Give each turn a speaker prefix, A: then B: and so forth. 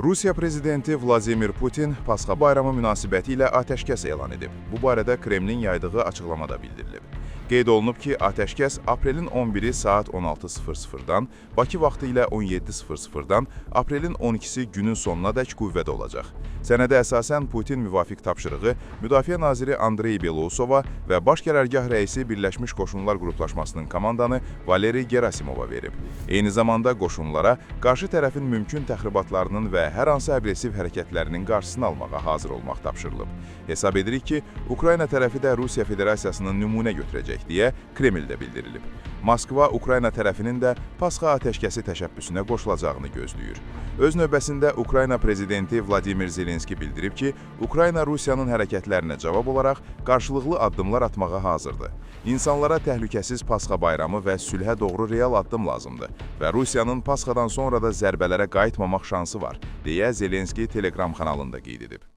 A: Rusiya prezidenti Vladimir Putin Pasxa bayramı münasibəti ilə atəşkəs elan edib. Bu barədə Kremlin yaydığı açıqlamada bildirilib. Qeyd olunub ki, atəşkəs aprelin 11-i saat 16:00-dan, Bakı vaxtı ilə 17:00-dan, aprelin 12-si günün sonunadək qüvvədə olacaq. Sənədə əsasən Putin müvafiq tapşırığı Müdafiə naziri Andrey Belousova və Baş Qərargah rəisi Birləşmiş Qoşunlar Qruplaşmasının komandanı Valeri Gerasimova verib. Eyni zamanda qoşunlara qarşı tərəfin mümkün təxribatlarının və hər hansı aqressiv hərəkətlərinin qarşısını almağa hazır olmaq tapşırılıb. Hesab edirik ki, Ukrayna tərəfi də Rusiya Federasiyasının nümunə götürəcək deyə Kremldə bildirilib. Moskva, Ukrayna tərəfinin də Pasxa atəşkəsi təşəbbüsünə qoşulacağını gözləyir. Öz növbəsində Ukrayna prezidenti Vladimir Zelenski bildirib ki, Ukrayna Rusiyanın hərəkətlərinə cavab olaraq qarşılıqlı addımlar atmağa hazırdır. İnsanlara təhlükəsiz Pasxa bayramı və sülhə doğru real addım lazımdır və Rusiyanın Pasxadan sonra da zərbələrə qayıtmamaq şansı var, deyə Zelenski Telegram kanalında qeyd edib.